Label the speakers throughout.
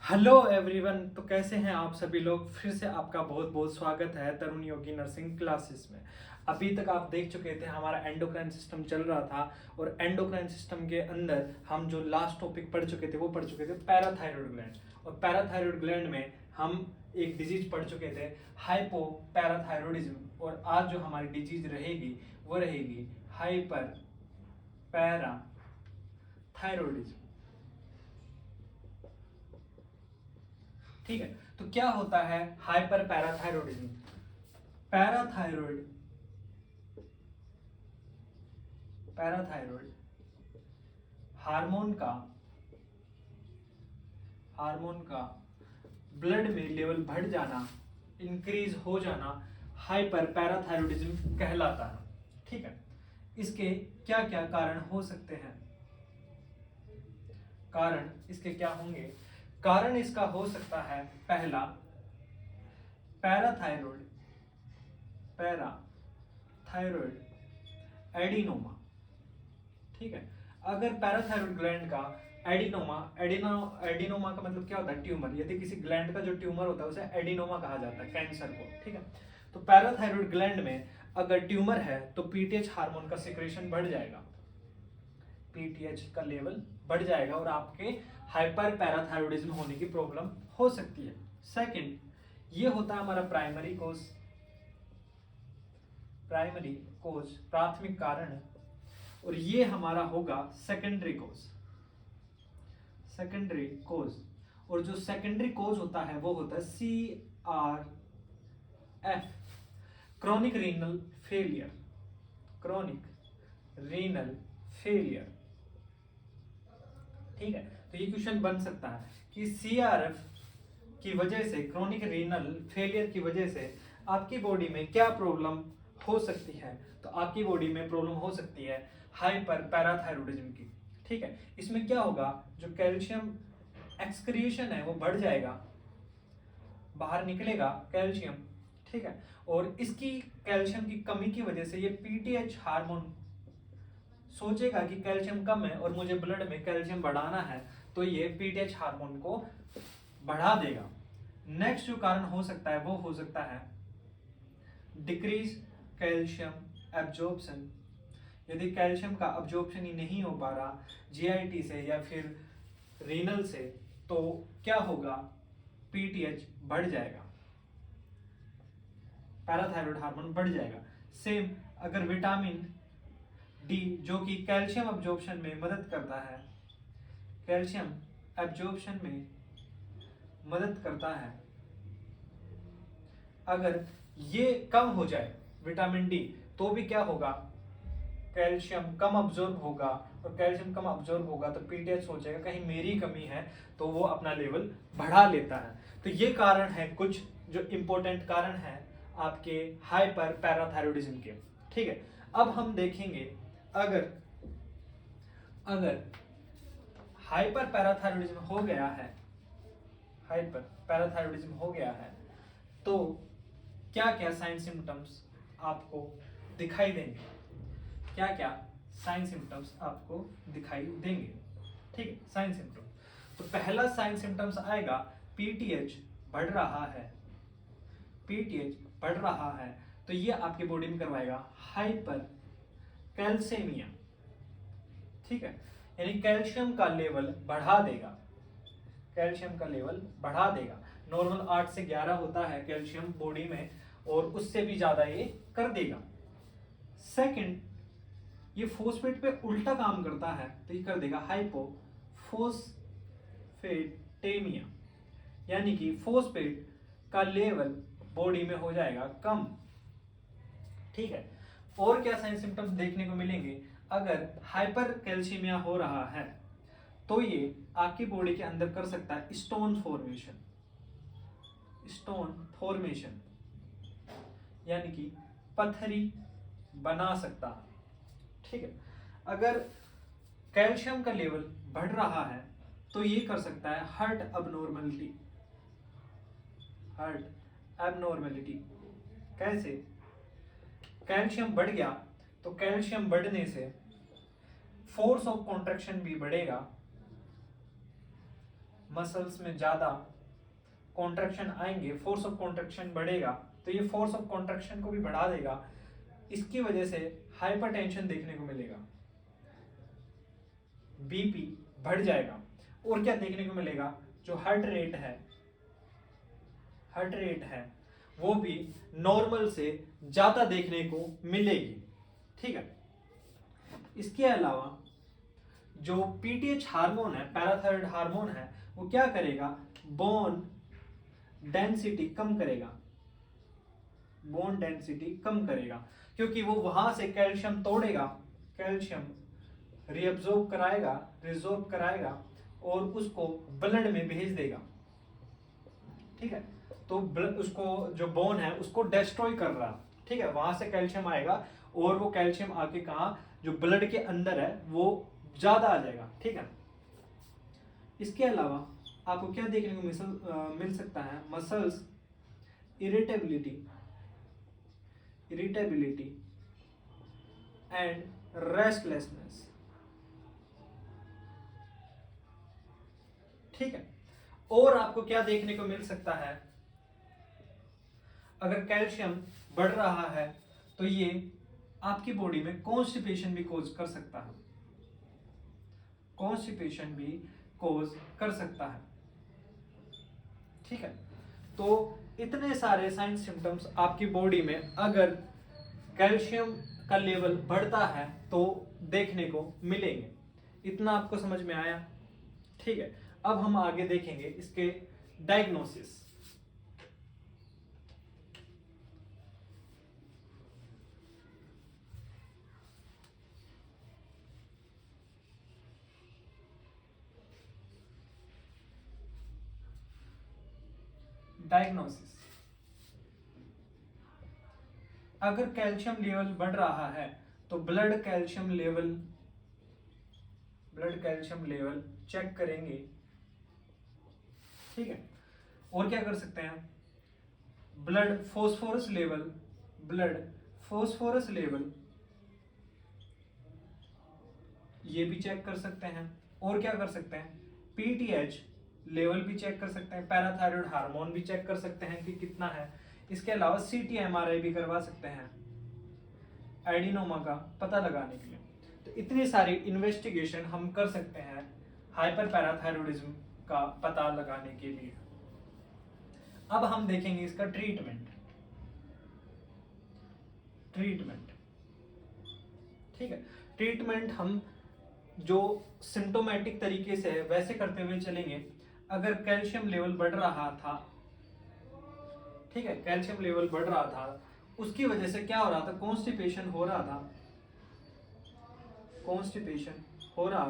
Speaker 1: Hello everyone. तो कैसे हैं आप सभी लोग। फिर से आपका बहुत बहुत स्वागत है तरुण योगी नर्सिंग क्लासेस में। अभी तक आप देख चुके थे हमारा एंडोक्राइन सिस्टम चल रहा था और एंडोक्राइन सिस्टम के अंदर हम जो लास्ट टॉपिक पढ़ चुके थे वो पढ़ चुके थे पैराथायरॉयड ग्लैंड। और पैराथायरॉयड ग्लैंड में हम एक डिजीज पढ़ चुके थे हाइपो पैराथायरॉयडिज्म। और आज जो हमारी डिजीज रहेगी वो रहेगी हाइपर पैराथायरॉयडिज्म। ठीक है, तो क्या होता है hyper parathyroidism. Parathyroid parathyroid hormone का हार्मोन का ब्लड में लेवल बढ़ जाना, इंक्रीज हो जाना हाइपर पैराथायरॉयडिज्म कहलाता है। ठीक है, इसके क्या क्या कारण हो सकते हैं। कारण इसके क्या होंगे। कारण इसका हो सकता है पहला पैराथायरॉयड पैराथायरॉयड एडिनोमा। ठीक है, अगर पैराथायरॉयड ग्लैंड का एडिनोमा का मतलब क्या होता है ट्यूमर। यदि किसी ग्लैंड का जो ट्यूमर होता है उसे एडिनोमा कहा जाता है, कैंसर को। ठीक है, तो पैराथायरॉयड ग्लैंड में अगर ट्यूमर है तो पीटीएच हार्मोन का सिक्रेशन बढ़ जाएगा, पीटीएच का लेवल बढ़ जाएगा और आपके हाइपर पैराथायरॉयडिज्म होने की प्रॉब्लम हो सकती है। सेकंड, ये होता है हमारा प्राइमरी कोज, प्राथमिक कारण। और ये हमारा होगा सेकेंडरी कोज। और जो सेकेंडरी कोज होता है वो होता है CRF, क्रॉनिक रीनल फेलियर। ठीक है, तो ये क्वेश्चन बन सकता है कि CRF की वजह से, क्रॉनिक रीनल फेलियर की वजह से आपकी बॉडी में क्या प्रॉब्लम हो सकती है। तो आपकी बॉडी में प्रॉब्लम हो सकती है हाइपर पैराथायरॉयडिज्म की। ठीक है, इसमें क्या होगा, जो कैल्शियम एक्सक्रिएशन है वो बढ़ जाएगा, बाहर निकलेगा कैल्शियम। ठीक है, और इसकी कैल्शियम की कमी की वजह से ये पीटीएच हार्मोन सोचेगा कि कैल्शियम कम है और मुझे ब्लड में कैल्शियम बढ़ाना है, तो ये पीटीएच हार्मोन को बढ़ा देगा। नेक्स्ट जो कारण हो सकता है वो हो सकता है डिक्रीज कैल्शियम एब्जॉर्प्शन। यदि कैल्शियम का अब्जॉर्प्शन ही नहीं हो पा रहा जीआईटी से या फिर रीनल से, तो क्या होगा, पीटीएच बढ़ जाएगा, पैराथायरॉयड हार्मोन बढ़ जाएगा। सेम अगर विटामिन डी जो कि कैल्शियम अब्जॉर्प्शन में मदद करता है, कैल्शियम एब्जॉर्प्शन में मदद करता है, अगर ये कम हो जाए विटामिन डी, तो भी क्या होगा, कैल्शियम कम अब्जॉर्ब होगा। और कैल्शियम कम अब्जॉर्ब होगा तो पीटीएच सोचेगा कहीं मेरी कमी है, तो वो अपना लेवल बढ़ा लेता है। तो ये कारण है कुछ जो इंपॉर्टेंट कारण है आपके हाइपर पैराथायरॉयडिज्म के। ठीक है, अब हम देखेंगे अगर अगर हाइपर पैराथायरॉयडिज्म हो गया है, हाइपर पैराथायरॉयडिज्म हो गया है, तो क्या क्या साइन सिम्टम्स आपको दिखाई देंगे, क्या क्या साइन सिम्टम्स आपको दिखाई देंगे। ठीक है, साइन सिम्टम, तो पहला साइन सिम्टम्स आएगा पीटीएच बढ़ रहा है, पीटीएच बढ़ रहा है, तो ये आपकी बॉडी में करवाएगा हाइपर कैल्सेमिया। ठीक है, यानी कैल्शियम का लेवल बढ़ा देगा, कैल्शियम का लेवल बढ़ा देगा। नॉर्मल 8 से 11 होता है कैल्शियम बॉडी में, और उससे भी ज्यादा ये कर देगा। सेकंड, ये फोस्फेट पे उल्टा काम करता है, तो ये कर देगा हाइपोफोस्फेटेमिया, यानी कि फोस्फेट का लेवल बॉडी में हो जाएगा कम। ठीक है, और क्या साइन सिम्टम्स देखने को मिलेंगे अगर हाइपर कैल्शियमिया हो रहा है, तो ये आपकी बॉडी के अंदर कर सकता है स्टोन फॉर्मेशन, यानी कि पत्थरी बना सकता है। ठीक है, अगर कैल्शियम का लेवल बढ़ रहा है तो ये कर सकता है हार्ट एबनॉर्मेलिटी। कैसे, कैल्शियम बढ़ गया तो कैल्शियम बढ़ने से फोर्स ऑफ कॉन्ट्रैक्शन भी बढ़ेगा, मसल्स में ज़्यादा कॉन्ट्रैक्शन आएंगे, फोर्स ऑफ कॉन्ट्रैक्शन बढ़ेगा, तो ये फोर्स ऑफ कॉन्ट्रैक्शन को भी बढ़ा देगा। इसकी वजह से हाइपरटेंशन देखने को मिलेगा, बीपी बढ़ जाएगा। और क्या देखने को मिलेगा, जो हार्ट रेट है वो भी नॉर्मल से ज़्यादा देखने को मिलेगी। ठीक है, इसके अलावा जो पीटीएच हार्मोन है, पैराथायराइड हार्मोन है, वो क्या करेगा, बोन डेंसिटी कम करेगा, बोन डेंसिटी कम करेगा, क्योंकि वो वहां से कैल्शियम तोड़ेगा, कैल्शियम रिअब्जॉर्ब कराएगा, रिजॉर्ब कराएगा और उसको ब्लड में भेज देगा। ठीक है, तो उसको जो बोन है उसको डिस्ट्रॉय कर रहा। ठीक है, वहां से कैल्शियम आएगा और वो कैल्शियम आके कहा, जो ब्लड के अंदर है वो ज्यादा आ जाएगा। ठीक है, इसके अलावा आपको क्या देखने को मिल सकता है, मसल्स इरिटेबिलिटी एंड रेस्टलेसनेस। ठीक है, और आपको क्या देखने को मिल सकता है, अगर कैल्शियम बढ़ रहा है तो ये आपकी बॉडी में कॉन्स्टिपेशन भी कोज कर सकता है, कॉन्स्टिपेशन भी कोज कर सकता है। ठीक है, तो इतने सारे साइन सिम्टम्स आपकी बॉडी में अगर कैल्शियम का लेवल बढ़ता है तो देखने को मिलेंगे। इतना आपको समझ में आया? ठीक है, अब हम आगे देखेंगे इसके डायग्नोसिस। डायग्नोसिस, अगर कैल्शियम लेवल बढ़ रहा है तो ब्लड कैल्शियम लेवल चेक करेंगे। ठीक है, और क्या कर सकते हैं, ब्लड फोस्फोरस लेवल ये भी चेक कर सकते हैं। और क्या कर सकते हैं, पीटीएच लेवल भी चेक कर सकते हैं, पैराथायराइड हार्मोन भी चेक कर सकते हैं कि कितना है। इसके अलावा सीटी एमआरआई भी करवा सकते हैं एडिनोमा का पता लगाने के लिए। तो इतनी सारी इन्वेस्टिगेशन हम कर सकते हैं हाइपर पैराथायरॉयडिज्म का पता लगाने के लिए। अब हम देखेंगे इसका ट्रीटमेंट। ठीक है, ट्रीटमेंट हम जो सिम्टोमेटिक तरीके से है वैसे करते हुए चलेंगे। अगर कैल्शियम लेवल बढ़ रहा था, ठीक है, कैल्शियम लेवल बढ़ रहा था, उसकी वजह से क्या हो रहा था, कॉन्स्टिपेशन हो रहा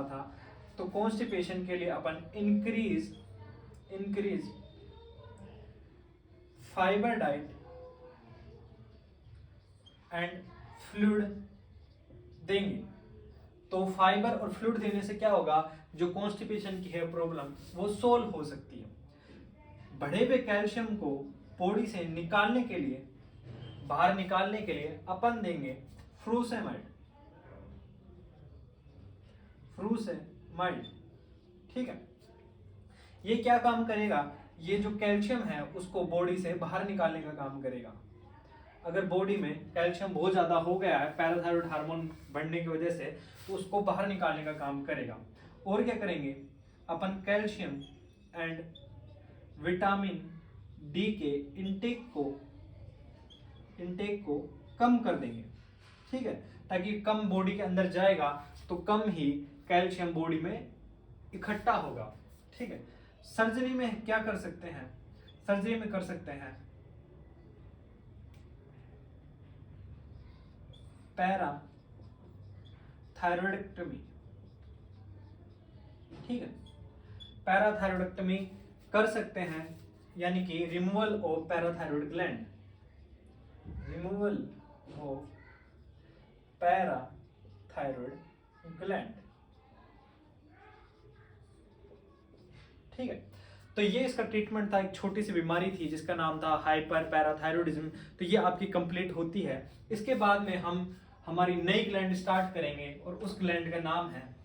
Speaker 1: था, तो कॉन्स्टिपेशन के लिए अपन increase fibre diet and fluid देंगे। तो फाइबर और फ्लूइड देने से क्या होगा, जो कॉन्स्टिपेशन की है प्रॉब्लम वो सोल्व हो सकती है। बढ़े हुए कैल्शियम को बॉडी से निकालने के लिए, बाहर निकालने के लिए अपन देंगे फ्रूसेमाइड। ठीक है, ये क्या काम करेगा, ये जो कैल्शियम है उसको बॉडी से बाहर निकालने का काम करेगा। अगर बॉडी में कैल्शियम बहुत ज्यादा हो गया है पैराथायराइड हार्मोन बढ़ने की वजह से, तो उसको बाहर निकालने का काम करेगा। और क्या करेंगे, अपन कैल्शियम एंड विटामिन डी के इंटेक को कम कर देंगे। ठीक है, ताकि कम बॉडी के अंदर जाएगा तो कम ही कैल्शियम बॉडी में इकट्ठा होगा। ठीक है, सर्जरी में क्या कर सकते हैं, सर्जरी में कर सकते हैं पैराथायरॉयडेक्टमी। ठीक है, पैराथायरॉयडेक्टमी कर सकते हैं, यानी कि रिमूवल ऑफ पैराथायरॉयड ग्लैंड, ठीक है, तो ये इसका ट्रीटमेंट था। एक छोटी सी बीमारी थी जिसका नाम था हाइपर पैराथायरॉयडिज्म। तो ये आपकी कंप्लीट होती है। इसके बाद में हम हमारी नई ग्लैंड स्टार्ट करेंगे और उस ग्लैंड का नाम है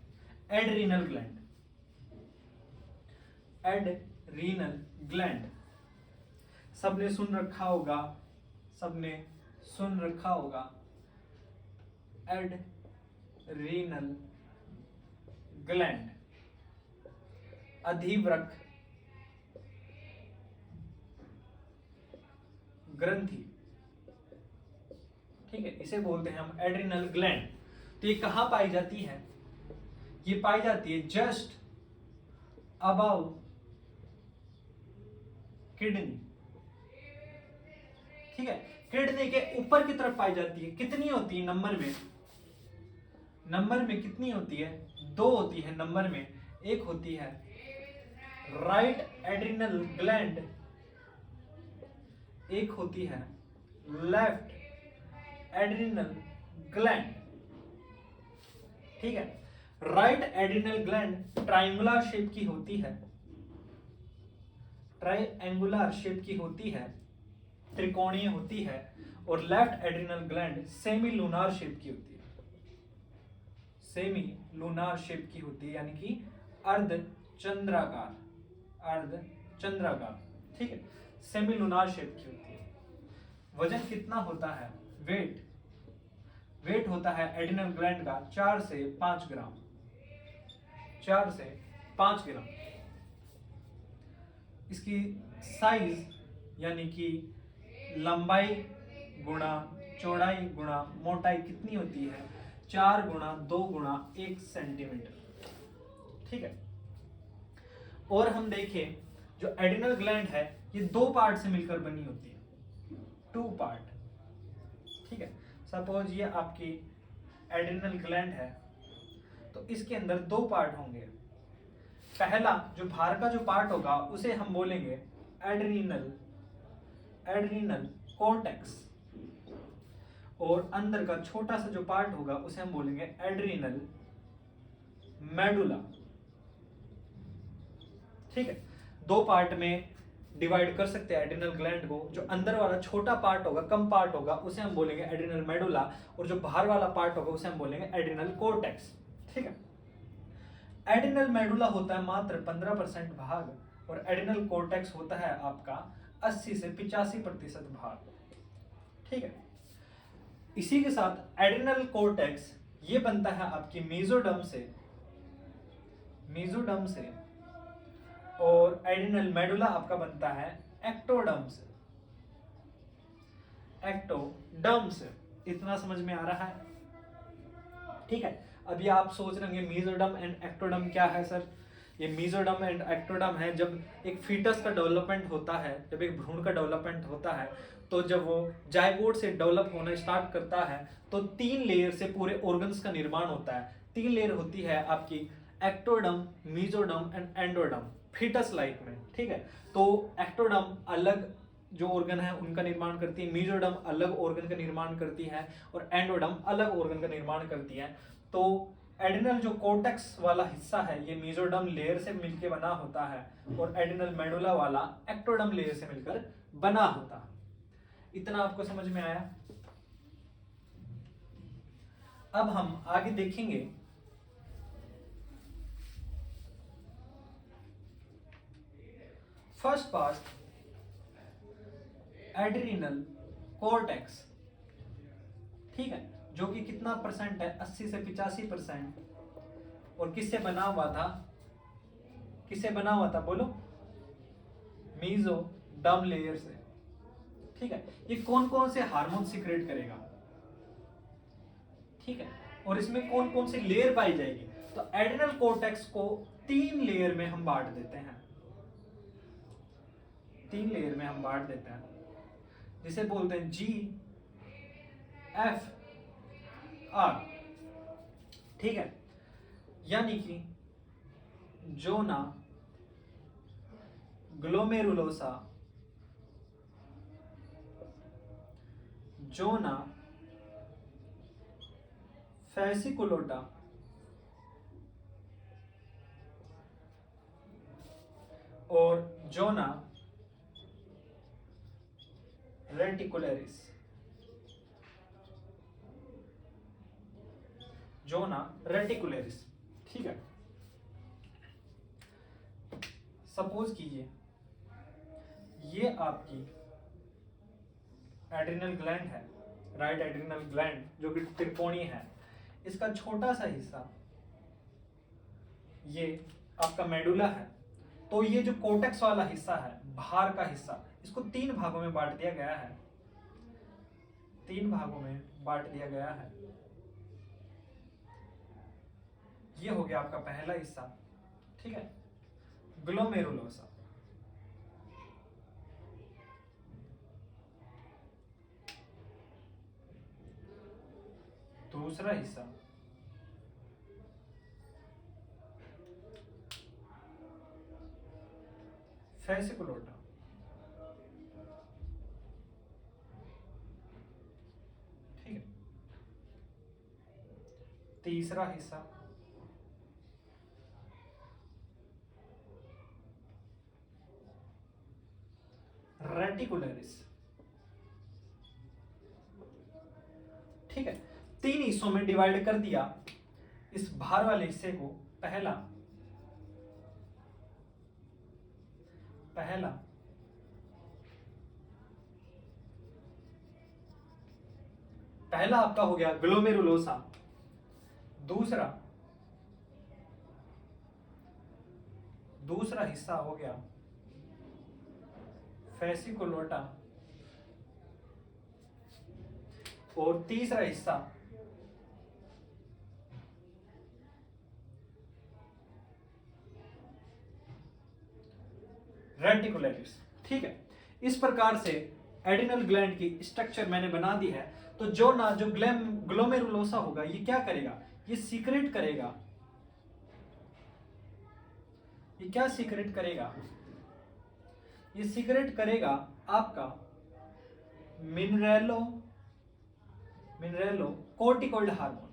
Speaker 1: एड्रीनल ग्लैंड। Adrenal gland. सबने सुन रखा होगा, सबने सुन रखा होगा एड्रीनल ग्लैंड, अधिवृक्क ग्रंथि, ठीक है, इसे बोलते हैं हम एड्रिनल ग्लैंड। तो ये कहां पाई जाती है? ये पाई जाती है जस्ट अबव किडनी, ठीक है, किडनी के ऊपर की तरफ पाई जाती है। कितनी होती है नंबर में? नंबर में कितनी होती है? 2 होती है नंबर में। एक होती है राइट एड्रिनल ग्लैंड, एक होती है लेफ्ट एड्रिनल ग्लैंड, ठीक है। Right adrenal gland triangular shape की होती है, ट्रायंगुलर शेप की होती है, त्रिकोणीय होती है। और left adrenal gland semi lunar shape की होती है, सेमी लूनार शेप की होती है, यानी कि अर्ध चंद्राकार, अर्ध चंद्राकार, ठीक है, सेमी लूनार शेप की होती है। वजन कितना होता है? वेट होता है एड्रिनल ग्लैंड का 4 से 5 ग्राम, 4 से 5 ग्राम। इसकी साइज यानी कि लंबाई गुणा चौड़ाई गुणा मोटाई कितनी होती है? 4 गुणा 2 गुणा 1 सेंटीमीटर, ठीक है। और हम देखें जो एड्रिनल ग्लैंड है ये 2 पार्ट से मिलकर बनी होती है, 2 पार्ट, ठीक है। सपोज ये आपकी एड्रिनल ग्लैंड है तो इसके अंदर 2 पार्ट होंगे। पहला जो बाहर का जो पार्ट होगा उसे हम बोलेंगे एड्रिनल कॉर्टेक्स, और अंदर का छोटा सा जो पार्ट होगा उसे हम बोलेंगे एड्रिनल मेडुला, ठीक है। 2 पार्ट में डिवाइड कर सकते हैं एड्रिनल ग्लैंड को। जो अंदर वाला छोटा पार्ट होगा, कम पार्ट होगा, उसे हम बोलेंगे एड्रिनल मेडुला, और जो बाहर वाला पार्ट होगा उसे हम बोलेंगे एड्रिनल कॉर्टेक्स, ठीक है। एड्रिनल मेडुला होता है मात्र 15% भाग, और एड्रिनल कॉर्टेक्स होता है आपका 80 से 85% भाग, ठीक है। इसी के साथ एड्रिनल कॉर्टेक्स ये बनता है आपकी मेसोडर्म से, और एड्रिनल मेडुला आपका बनता है एक्टोडर्म से। इतना समझ में आ रहा है, ठीक है। अभी आप सोच रहे होंगे मेसोडर्म एंड एक्टोडर्म क्या है सर? ये मेसोडर्म एंड एक्टोडर्म है जब एक फीटस का डेवलपमेंट होता है, जब एक भ्रूण का डेवलपमेंट होता है, तो जब वो जाइगोट से डेवलप होना स्टार्ट करता है तो 3 लेयर से पूरे ऑर्गन्स का निर्माण होता है। 3 लेयर होती है आपकी ectoderm, mesoderm and endoderm, foetus life में, ठीक है। तो एक्टोडर्म अलग जो ऑर्गन है उनका निर्माण करती है, मेसोडर्म अलग ऑर्गन का निर्माण करती है, और एंडोडर्म अलग ऑर्गन का निर्माण करती है। तो एड्रिनल जो कॉर्टेक्स वाला हिस्सा है ये मेसोडर्म लेयर से मिलकर बना होता है, और एड्रिनल मेडुला वाला एक्टोडर्म लेयर से मिलकर बना होता है। इतना आपको समझ में आया? अब हम आगे देखेंगे फर्स्ट पार्ट एड्रिनल कॉर्टेक्स, ठीक है, जो कि कितना परसेंट है? 80 से 85%, और किससे बना हुआ था? किससे बना हुआ था बोलो? मेसोडर्म लेयर से, ठीक है। ये कौन कौन से हार्मोन सिक्रेट करेगा, ठीक है, और इसमें कौन कौन सी लेयर पाई जाएगी? तो एड्रिनल कॉर्टेक्स को 3 लेयर में हम बांट देते हैं, 3 लेयर में हम बांट देते हैं, जिसे बोलते हैं GFR, ठीक है। यानी कि जोना ग्लोमेरुलोसा, जोना फैसिकुलोटा, और जोना रेटिकुलरिस, जोना रेटिकुलरिस, ठीक है। सपोज कीजिए ये आपकी एड्रिनल ग्लैंड है, राइट एड्रिनल ग्लैंड जो कि त्रिकोणीय है, इसका छोटा सा हिस्सा ये आपका मेडुला है। तो ये जो कोर्टेक्स वाला हिस्सा है, बाहर का हिस्सा, इसको 3 भागों में बांट दिया गया है, 3 भागों में बांट दिया गया है। ये हो गया आपका पहला हिस्सा, ठीक है, ग्लोमेरुलोसा। दूसरा हिस्सा फेसिकुलोटा, ठीक है। तीसरा हिस्सा रेटिकुलरिस, ठीक है। 3 हिस्सों में डिवाइड कर दिया इस बाहर वाले हिस्से को। पहला आपका हो गया ग्लोमेरुलोसा। दूसरा हिस्सा हो गया फेसिकुलोटा, और तीसरा हिस्सा रेटिकुलरिस, ठीक है। इस प्रकार से एड्रिनल ग्लैंड की स्ट्रक्चर मैंने बना दी है। तो जो ग्लोमेरुलोसा होगा ये क्या करेगा, ये सीक्रेट करेगा, ये क्या सीक्रेट करेगा, ये सीक्रेट करेगा आपका मिनरेलो कोर्टिकोइड हार्मोन,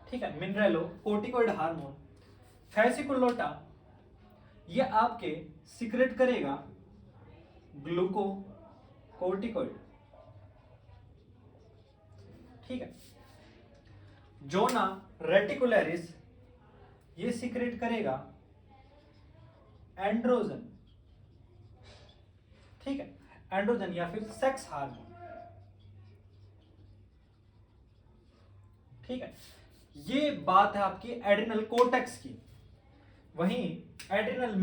Speaker 1: ठीक है, मिनरेलो कोर्टिकोइड हार्मोन। फेसिकुलोटा ये आपके सीक्रेट करेगा ग्लूकोकोर्टिकोइड, ठीक है। जोना रेटिकुलरिस ये सीक्रेट करेगा एंड्रोजन, ठीक है, एंड्रोजन या फिर सेक्स हार्मोन, ठीक है। ये बात है आपकी एड्रिनल कोर्टेक्स की। वहीं एड्रिनल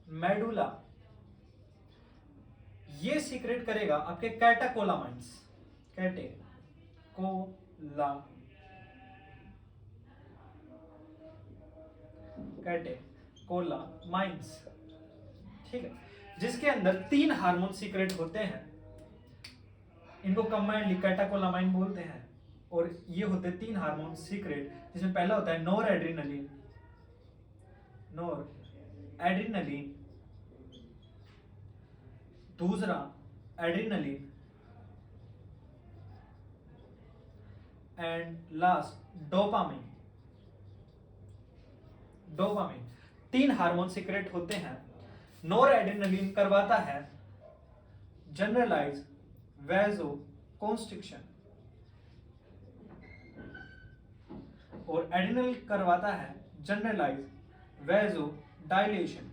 Speaker 1: मेडुला ये सीक्रेट करेगा आपके कैटेकोलामाइन्स, ठीक है, जिसके अंदर 3 हार्मोन सीक्रेट होते हैं। इनको कंबाइंडली कैटेकोलामाइन बोलते हैं। और ये होते 3 हार्मोन सीक्रेट, जिसमें पहला होता है नोर एड्रिनलिन, दूसरा adrenaline, and last dopamine. 3 hormone secrete होते हैं। नोर एड्रिनलिन करवाता है जनरलाइज वैजो कॉन्स्ट्रिक्शन, और एड्रिनल करवाता है जनरलाइज वैजो डायलेशन,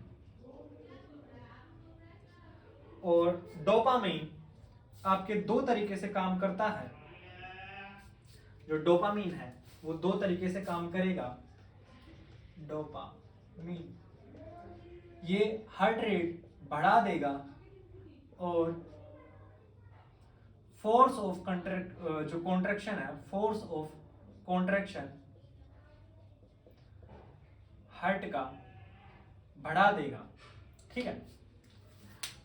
Speaker 1: और डोपामिन आपके 2 तरीके से काम करता है। जो डोपामिन है वो 2 तरीके से काम करेगा। डोपामिन ये हार्ट रेट बढ़ा देगा, और फोर्स ऑफ जो कॉन्ट्रैक्शन है, फोर्स ऑफ कॉन्ट्रैक्शन हार्ट का बढ़ा देगा, ठीक है।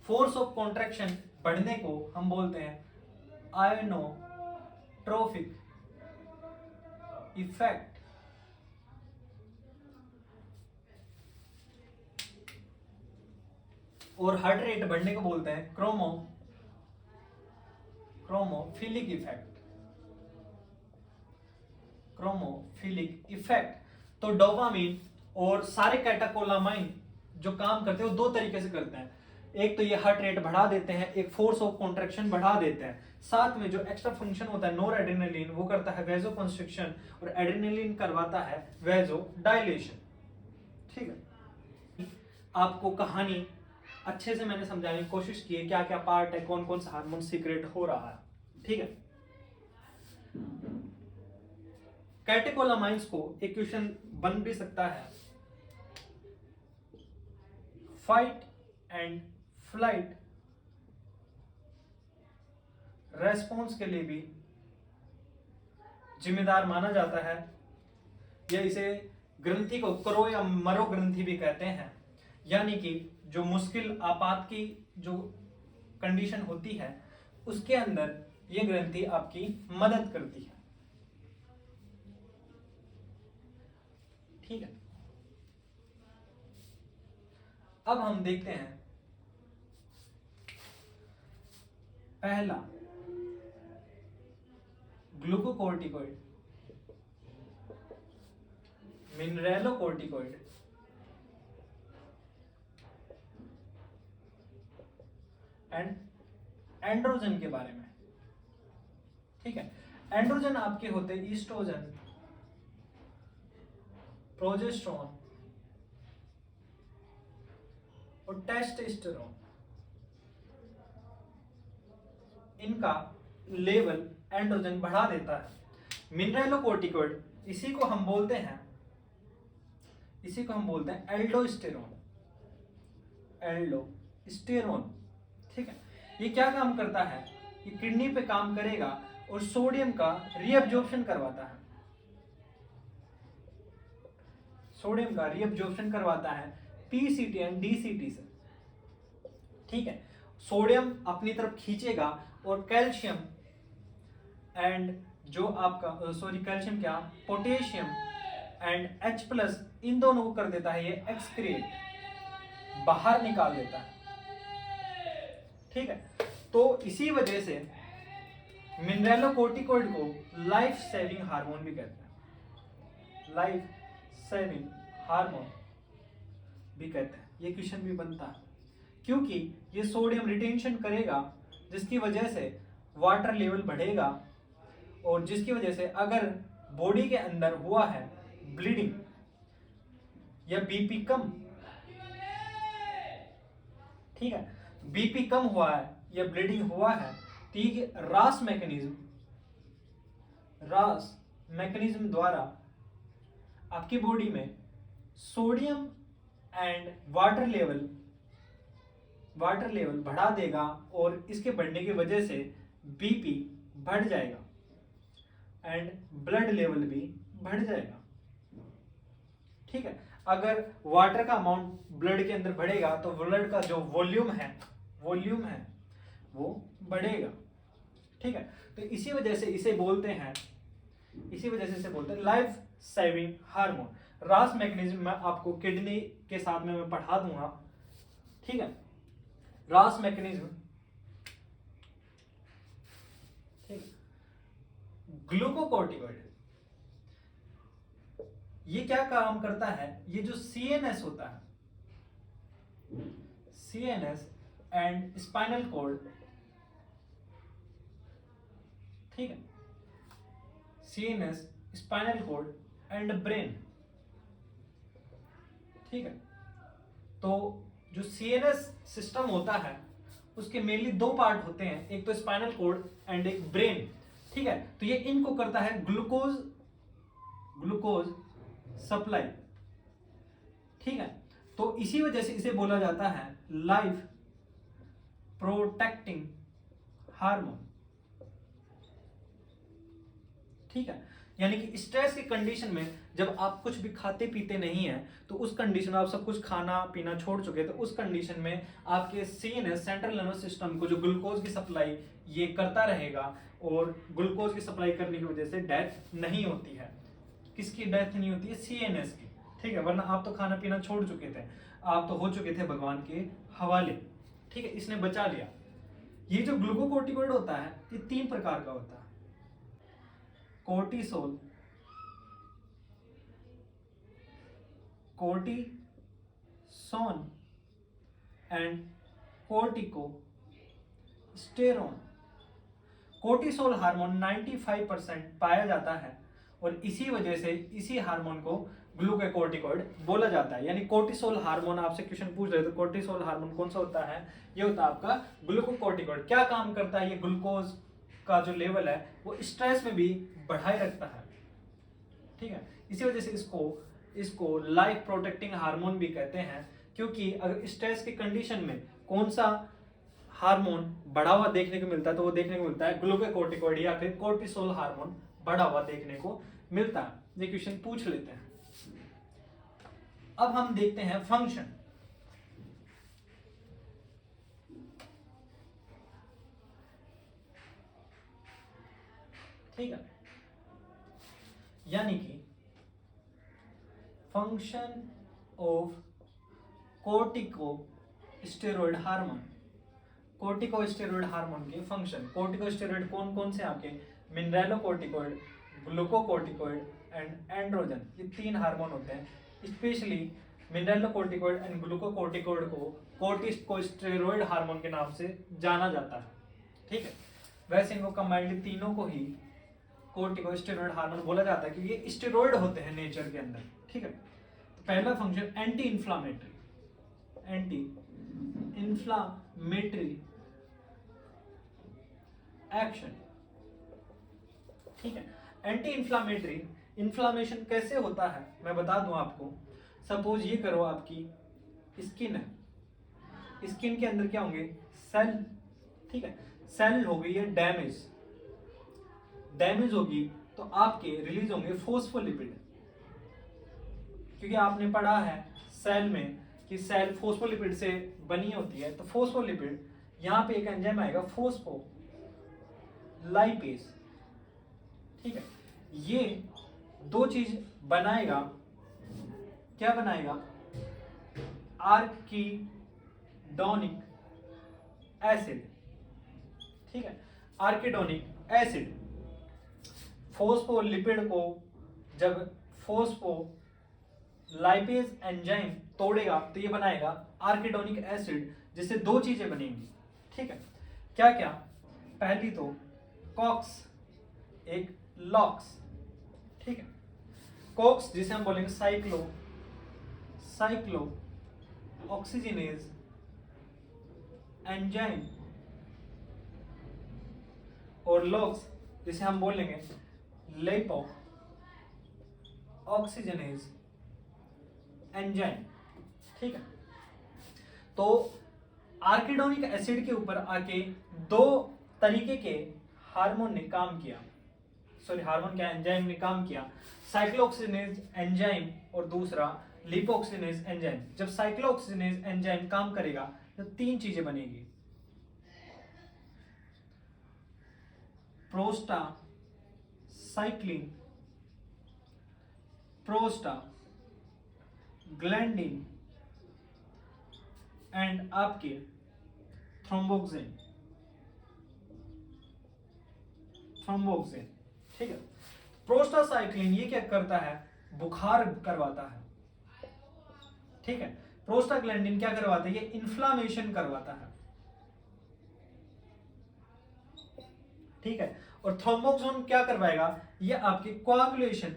Speaker 1: फोर्स ऑफ कॉन्ट्रैक्शन बढ़ने को हम बोलते हैं आयोनोट्रोफिक इफेक्ट, और हार्ट रेट बढ़ने को बोलते हैं क्रोमोफिलिक इफेक्ट। तो डोपामिन और सारे कैटेकोलामाइन जो काम करते हैं वो 2 तरीके से करते हैं। एक तो ये हार्ट रेट बढ़ा देते हैं, एक फोर्स ऑफ कॉन्ट्रैक्शन बढ़ा देते हैं। साथ में जो एक्स्ट्रा फंक्शन होता है नोर एड्रेनालिन, वो करता है वेजो कंस्ट्रिक्शन, और एड्रेनालिन करवाता है वेजो डायलेशन। ठीक है, आपको कहानी अच्छे से मैंने समझाने की कोशिश की है, क्या क्या पार्ट है, कौन कौन सा हार्मोन सीक्रेट हो रहा है। ठीक है, कैटेकोलामाइंस को एक क्वेश्चन बन भी सकता है, फाइट एंड फ्लाइट रेस्पॉन्स के लिए भी जिम्मेदार माना जाता है, या इसे ग्रंथि को करो या मरो ग्रंथि भी कहते हैं। यानी कि जो मुश्किल आपात की जो कंडीशन होती है उसके अंदर ये ग्रंथि आपकी मदद करती है। ठीक है, अब हम देखते हैं पहला ग्लूकोकोर्टिकोइड, मिनरेलोकोर्टिकोइड एंड एंड्रोजन के बारे में। ठीक है, एंड्रोजन आपके होते ईस्ट्रोजन, प्रोजेस्टेरोन और टेस्टोस्टेरोन। इनका लेवल एंड्रोजन बढ़ा देता है। मिनरेलोकोर्टिकोइड इसी को हम बोलते हैं एल्डोस्टेरोन, एल्डोस्टेरोन। ठीक है, ये क्या काम करता है, ये किडनी पे काम करेगा और सोडियम का रीअब्जॉर्प्शन करवाता है, सोडियम का रीअब्जॉर्प्शन करवाता है पीसीटी एंड डीसीटी से। ठीक है, सोडियम अपनी तरफ खींचेगा और कैल्शियम एंड जो आपका कैल्शियम क्या, पोटेशियम एंड H+ इन दोनों को कर देता है ये एक्सक्रीट, बाहर निकाल देता है। ठीक है, तो इसी वजह से मिनरेलोकोर्टिकोइड को लाइफ सेविंग हार्मोन भी कहते हैं, लाइफ सेविंग हार्मोन भी कहते हैं। ये क्वेश्चन भी बनता है क्योंकि ये सोडियम रिटेंशन करेगा, जिसकी वजह से वाटर लेवल बढ़ेगा, और जिसकी वजह से अगर बॉडी के अंदर हुआ है ब्लीडिंग या बीपी कम, ठीक है, बीपी कम हुआ है या ब्लीडिंग हुआ है, तो ये रास मैकेनिज्म द्वारा आपकी बॉडी में सोडियम एंड वाटर लेवल बढ़ा देगा, और इसके बढ़ने की वजह से बीपी बढ़ जाएगा एंड ब्लड लेवल भी बढ़ जाएगा। ठीक है, अगर वाटर का अमाउंट ब्लड के अंदर बढ़ेगा तो ब्लड का जो वॉल्यूम है वो बढ़ेगा। ठीक है, तो इसी वजह से इसे बोलते हैं लाइफ सेविंग हार्मोन। रास मैकेनिज्म मैं आपको किडनी के साथ में मैं पढ़ा दूंगा। ठीक है, रास मैकेनिज्म, ग्लूकोकोर्टिकोइड ये क्या काम करता है, ये जो CNS होता है, CNS एंड स्पाइनल कॉर्ड, ठीक है, CNS spinal cord and brain. ठीक है, तो जो CNS सिस्टम होता है उसके मेनली दो पार्ट होते हैं, एक तो स्पाइनल कॉर्ड एंड एक ब्रेन। ठीक है, तो ये इनको करता है ग्लूकोज सप्लाई। ठीक है, तो इसी वजह से इसे बोला जाता है लाइफ प्रोटेक्टिंग हार्मोन। ठीक है, यानी कि स्ट्रेस की कंडीशन में जब आप कुछ भी खाते पीते नहीं है, तो उस कंडीशन में आप सब कुछ खाना पीना छोड़ चुके, तो उस कंडीशन में आपके CNS सेंट्रल नर्वस सिस्टम को जो ग्लूकोज की सप्लाई ये करता रहेगा, और ग्लूकोज की सप्लाई करने की वजह से डेथ नहीं होती है। किसकी डेथ नहीं होती है? CNS की। ठीक है, वरना आप तो खाना पीना छोड़ चुके थे, आप तो हो चुके थे भगवान के हवाले। ठीक है, इसने बचा लिया। ये जो ग्लूकोकोर्टिकोइड होता है ये 3 प्रकार का होता है, cortisol, cortisone and कोर्टिकोस्टेरोन। Cortisol hormone 95% पाया जाता है और इसी वजह से इसी हार्मोन को ग्लूकोकॉर्टिकॉइड बोला जाता है। यानी कोर्टिसोल हार्मोन आपसे क्वेश्चन पूछ रहे तो कोर्टिसोल हार्मोन कौन सा होता है? ये होता है आपका ग्लूकोकॉर्टिकॉइड। क्या काम करता है? ये ग्लूकोज का जो लेवल है वो स्ट्रेस में भी बढ़ाए रखता है, ठीक है। इसी वजह से इसको लाइफ प्रोटेक्टिंग हार्मोन भी कहते हैं, क्योंकि अगर स्ट्रेस की कंडीशन में कौन सा हार्मोन बढ़ा हुआ देखने को मिलता है, तो वो देखने को मिलता है ग्लूकोकॉर्टिकॉइड या फिर कोर्टिसोल हार्मोन बढ़ा हुआ देखने को मिलता है। ये क्वेश्चन पूछ लेते हैं। अब हम देखते हैं फंक्शन। ठीक है, यानी कि function of corticosteroid hormone. Corticosteroid hormone के फंक्शन। कोर्टिकोस्टेरॉइड कौन कौन से आपके? Mineralocorticoid, glucocorticoid and androgen. ये 3 हार्मोन होते हैं। स्पेशली मिनरलोकॉर्टिकॉइड एंड ग्लूकोकॉर्टिकॉइड को कोर्टिकोस्टेरॉइड हार्मोन के नाम से जाना जाता है, ठीक है। वैसे इनको कंबाइंड तीनों को ही कोर्टिकोस्टेरॉइड हार्मोन बोला जाता है, क्योंकि ये स्टेरॉइड होते हैं नेचर के अंदर, ठीक है। तो पहला फंक्शन एंटी इंफ्लामेटरी एक्शन, ठीक है। एंटी इंफ्लामेटरी, इन्फ्लामेशन कैसे होता है मैं बता दूं आपको। सपोज ये करो, आपकी स्किन है, स्किन के अंदर क्या होंगे? सेल, ठीक है। सेल हो गई है डैमेज होगी तो आपके रिलीज होंगे फोस्फोलिपिड, क्योंकि आपने पढ़ा है सेल में कि सेल फोस्फोलिपिड से बनी होती है। तो फोस्फोलिपिड, यहाँ पे एक एंजाइम आएगा फोस्फोलाइपेज, ठीक है। ये 2 चीज बनाएगा। क्या बनाएगा? आर्किडोनिक एसिड, ठीक है। आर्किडोनिक एसिड फोस्फोलिपिड को जब फोस्फोलाइपेज एंजाइम तोड़ेगा तो ये बनाएगा आर्किडोनिक एसिड, जिससे 2 चीजें बनेंगी, ठीक है। क्या क्या? पहली तो कॉक्स, एक लॉक्स, ठीक है। कॉक्स जिसे हम बोलेंगे साइक्लो ऑक्सीजनेज एंजाइम, और लॉक्स जिसे हम बोलेंगे लिपो ऑक्सीजनेज एंजाइम, ठीक है। तो आर्किडोनिक एसिड के ऊपर आके 2 तरीके के हार्मोन ने काम किया, हार्मोन क्या, एंजाइम ने काम किया। साइक्लोऑक्सीजनेज एंजाइम और दूसरा लिपोऑक्सीजनेज एंजाइम। जब साइक्लोऑक्सीजनेज एंजाइम काम करेगा तो 3 चीजें बनेगी। प्रोस्टासाइक्लिन, प्रोस्टाग्लैंडिन एंड आपके थ्रोम्बोक्सिन, ठीक है। प्रोस्टासाइक्लिन ये क्या करता है? बुखार करवाता है, ठीक है। प्रोस्टाग्लैंडिन क्या करवाता है? ये इन्फ्लामेशन करवाता है, ठीक है। और थ्रोम्बोक्सिन क्या करवाएगा? ये आपके कोआगुलेशन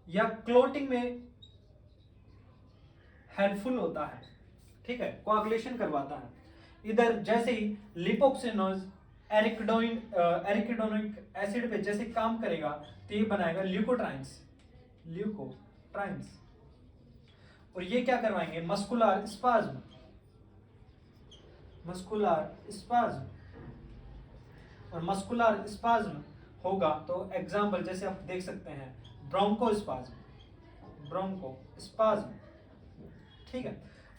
Speaker 1: या क्लोटिंग में हेल्पफुल होता है, ठीक है। कोआगुलेशन करवाता है। इधर जैसे ही लिपोक्सिनोज एरिकिडोनिक एसिड पे जैसे काम करेगा तो ये बनाएगा ल्यूकोट्राइन्स, और ये क्या करवाएंगे? मस्कुलर स्पाज्म, और मस्कुलर स्पाज्म होगा तो एग्जाम्पल जैसे आप देख सकते हैं ब्रोंकोस्पाज्म, ठीक है।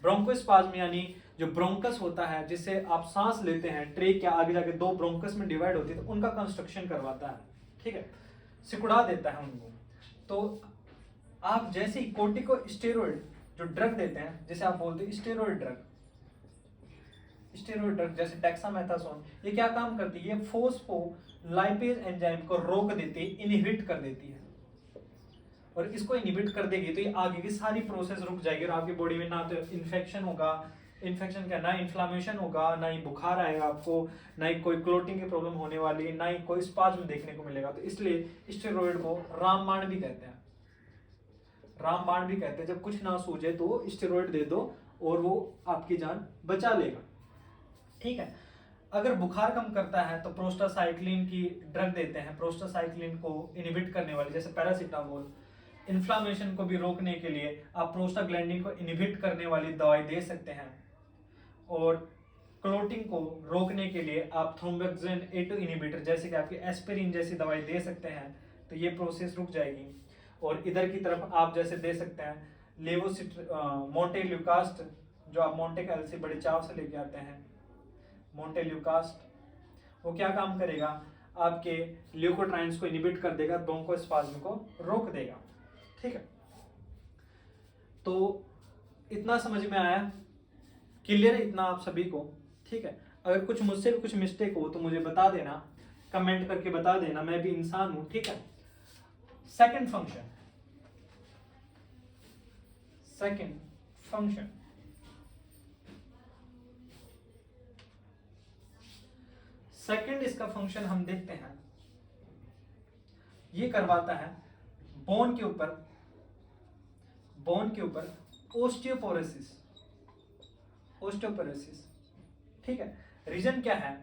Speaker 1: ब्रोंकोस्पाज्म यानी जो ब्रोंकस होता है जिससे आप सांस लेते हैं, ट्रेक या आगे जाके 2 ब्रोंकस में डिवाइड होती है, तो उनका कंस्ट्रक्शन करवाता है, ठीक है, सिकुड़ा देता है उनको। तो आप जैसे ही कोर्टिकोस्टेरॉइड जो ड्रग देते हैं, जैसे आप बोलते हैं स्टेरॉइड ड्रग जैसे डेक्सामेथासोन, ये क्या काम करती है? फोस्फोलाइपेज एंजाइम को रोक देती है, इनहिबिट कर देती है। और इसको इनहिबिट कर देगी तो ये आगे की सारी प्रोसेस रुक जाएगी और आपकी बॉडी में ना तो इन्फेक्शन होगा, इन्फेक्शन क्या, ना इन्फ्लामेशन होगा, ना ही बुखार आएगा आपको, ना ही कोई क्लोटिंग की प्रॉब्लम होने वाली, ना ही कोई स्पाज्म देखने को मिलेगा। तो इसलिए स्टेरॉइड को रामबाण भी कहते हैं, रामबाण भी कहते हैं। जब कुछ ना सूझे तो स्टेरॉइड दे दो और वो आपकी जान बचा लेगा, ठीक है। अगर बुखार कम करता है तो प्रोस्टासाइक्लिन की ड्रग देते हैं, प्रोस्टासाइक्लिन को इनहिबिट करने वाली, जैसे पैरासीटामोल। इन्फ्लामेशन को भी रोकने के लिए आप प्रोस्टाग्लैंडिन को इनहिबिट करने वाली दवाई दे सकते हैं। और क्लोटिंग को रोकने के लिए आप थ्रोम्बोक्सिन A2 इनहिबिटर जैसे कि आपकी एस्पिरिन जैसी दवाई दे सकते हैं, तो ये प्रोसेस रुक जाएगी। और इधर की तरफ आप जैसे दे सकते हैं मोंटेल्यूकास्ट, जो आप मोंटेकैल से बड़े चाव से लेके आते हैं, मोंटेल्यूकास्ट, वो क्या काम करेगा, आपके ल्यूकोट्राइन्स को इनहिबिट कर देगा, ब्रोंकोस्पाज्म को रोक देगा, ठीक है। तो इतना समझ में आया, क्लियर है इतना आप सभी को, ठीक है। अगर कुछ मुझसे भी कुछ मिस्टेक हो तो मुझे बता देना, कमेंट करके बता देना, मैं भी इंसान हूं, ठीक है। Second function, second function, second इसका फंक्शन हम देखते हैं, ये करवाता है बोन के ऊपर, बोन के ऊपर ओस्टियोपोरोसिस, ओस्टियोपोरोसिस, ठीक है। रीजन क्या है,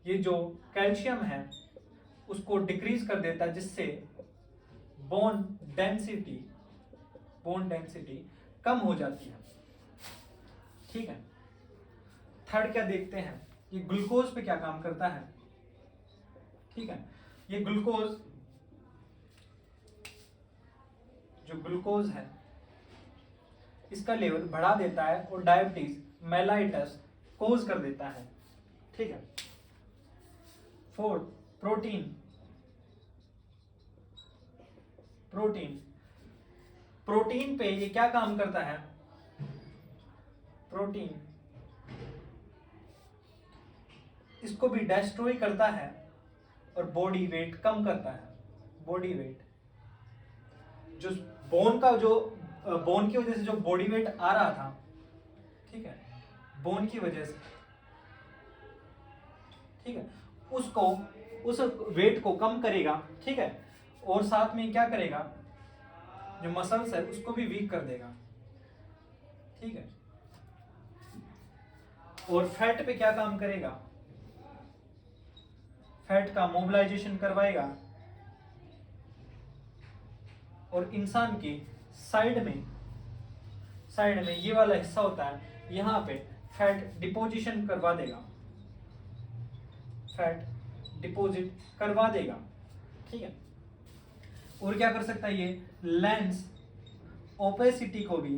Speaker 1: ये जो कैल्शियम है उसको डिक्रीज कर देता है, जिससे बोन डेंसिटी, बोन डेंसिटी कम हो जाती है, ठीक है। थर्ड क्या देखते हैं, ये ग्लूकोज पे क्या काम करता है, ठीक है। ये ग्लूकोज, जो ग्लूकोज है इसका लेवल बढ़ा देता है और डायबिटीज मेलाइटस कोज कर देता है, ठीक है। फोर्थ, प्रोटीन, प्रोटीन, प्रोटीन पे ये क्या काम करता है, प्रोटीन इसको भी डिस्ट्रॉय करता है और बॉडी वेट कम करता है, बॉडी वेट, जो बोन का, जो बोन की वजह से जो बॉडी वेट आ रहा था, ठीक है, बोन की वजह से, ठीक है, उसको, उस वेट को कम करेगा, ठीक है। और साथ में क्या करेगा, जो मसल्स है उसको भी वीक कर देगा, ठीक है। और फैट पे क्या काम करेगा, फैट का मोबिलाइजेशन करवाएगा और इंसान की साइड में, साइड में ये वाला हिस्सा होता है, यहां पे फैट डिपोजिशन करवा देगा, फैट डिपॉजिट करवा देगा, ठीक है। और क्या कर सकता है, ये लेंस ओपेसिटी को भी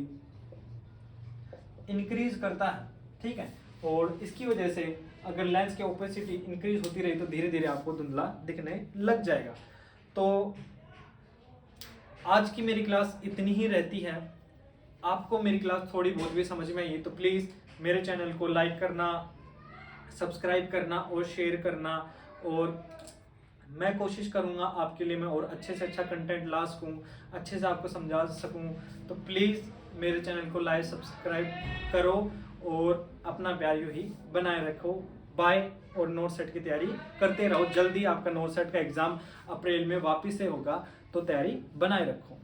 Speaker 1: इंक्रीज करता है, ठीक है। और इसकी वजह से अगर लेंस की ओपेसिटी इंक्रीज होती रही तो धीरे धीरे आपको धुंधला दिखने लग जाएगा। तो आज की मेरी क्लास इतनी ही रहती है। आपको मेरी क्लास थोड़ी बहुत भी समझ में आई तो प्लीज़ मेरे चैनल को लाइक करना, सब्सक्राइब करना और शेयर करना। और मैं कोशिश करूँगा आपके लिए मैं और अच्छे से अच्छा कंटेंट ला सकूँ, अच्छे से आपको समझा सकूँ। तो प्लीज़ मेरे चैनल को लाइक सब्सक्राइब करो और अपना प्यार यूँ ही बनाए रखो। बाय। और नोट सेट की तैयारी करते रहो। जल्दी आपका नोट सेट का एग्ज़ाम अप्रैल में वापस से होगा, तो तैयारी बनाए रखो।